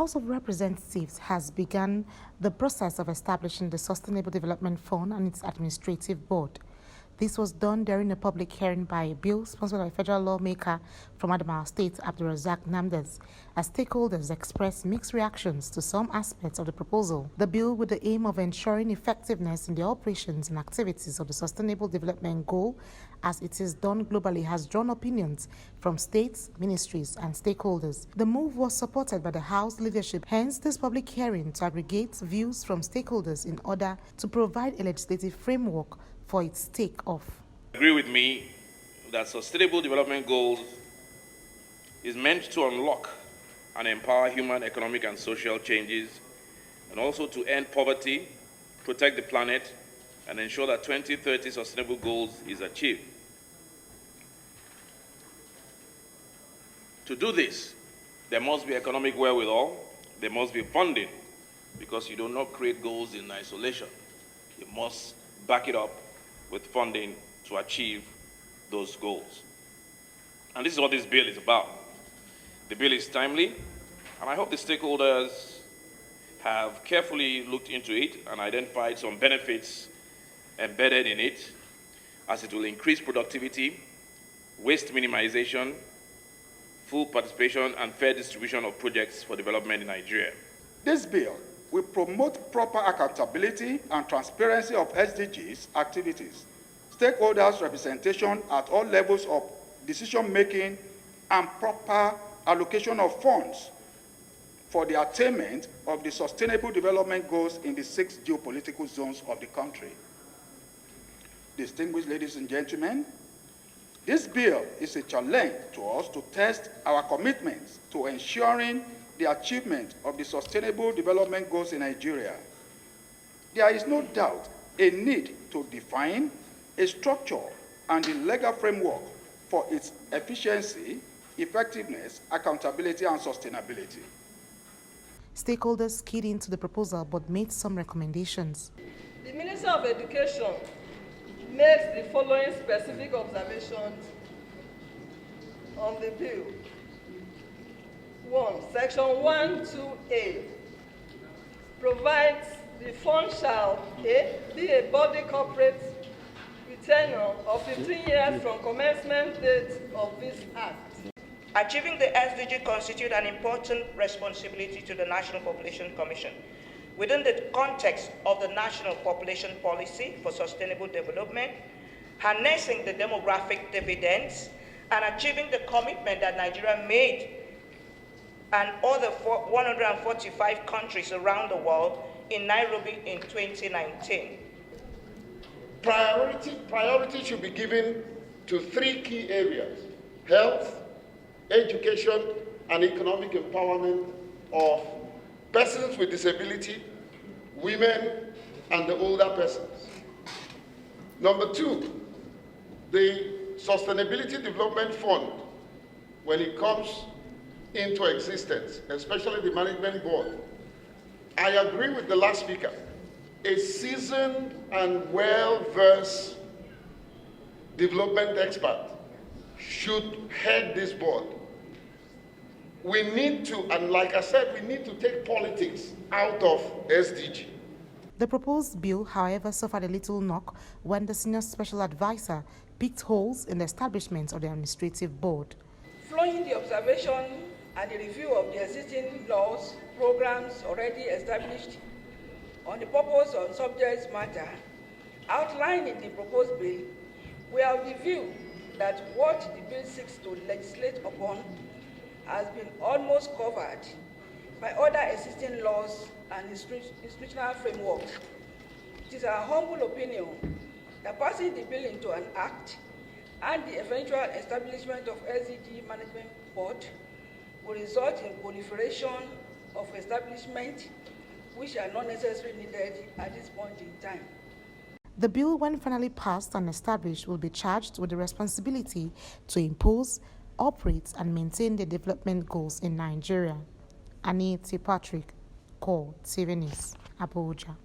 House of Representatives has begun the process of establishing the Sustainable Development Fund and its administrative board. This was done during a public hearing by a bill sponsored by federal lawmaker from Adamawa State, Abdulrazak Namdez, as stakeholders expressed mixed reactions to some aspects of the proposal. The bill, with the aim of ensuring effectiveness in the operations and activities of the Sustainable Development Goal as it is done globally, has drawn opinions from states, ministries, and stakeholders. The move was supported by the House leadership, hence this public hearing to aggregate views from stakeholders in order to provide a legislative framework for its take-off. Agree with me that Sustainable Development Goals is meant to unlock and empower human, economic, and social changes, and also to end poverty, protect the planet, and ensure that 2030 Sustainable Goals is achieved. To do this, there must be economic wherewithal, there must be funding, because you do not create goals in isolation. You must back it up with funding to achieve those goals. And this is what this bill is about. The bill is timely, and I hope the stakeholders have carefully looked into it and identified some benefits embedded in it, as it will increase productivity, waste minimization, full participation, and fair distribution of projects for development in Nigeria. This bill will promote proper accountability and transparency of SDGs activities, stakeholders' representation at all levels of decision-making, and proper allocation of funds for the attainment of the Sustainable Development Goals in the 6 geopolitical zones of the country. Distinguished ladies and gentlemen, this bill is a challenge to us to test our commitments to ensuring the achievement of the Sustainable Development Goals in Nigeria. There is no doubt a need to define a structure and the legal framework for its efficiency, effectiveness, accountability, and sustainability. Stakeholders keyed into the proposal but made some recommendations. The Minister of Education makes the following specific observations on the bill. 1. Section 1(2)(a) provides the fund shall A. be a body corporate with tenure of 15 years from commencement date of this Act. Achieving the SDG constitutes an important responsibility to the National Population Commission within the context of the National Population Policy for Sustainable Development, harnessing the demographic dividends, and achieving the commitment that Nigeria made and other 145 countries around the world in Nairobi in 2019. Priority should be given to 3 key areas: health, education, and economic empowerment of persons with disability, women, and the older persons. Number 2, the Sustainability Development Fund, when it comes into existence, especially the management board, I agree with the last speaker. A seasoned and well-versed development expert should head this board. We need to, and like I said, we need to take politics out of SDG. The proposed bill, however, suffered a little knock when the senior special advisor picked holes in the establishment of the administrative board. Following the observation and the review of the existing laws, programs already established on the purpose on subject matter outlined in the proposed bill, we have the view that what the bill seeks to legislate upon has been almost covered by other existing laws and institutional frameworks. It is our humble opinion that passing the bill into an act and the eventual establishment of SDG Management Board will result in proliferation of establishments which are not necessarily needed at this point in time. The bill, when finally passed and established, will be charged with the responsibility to impose, operate, and maintain the development goals in Nigeria. Annie T. Patrick, Core TV News, Abuja.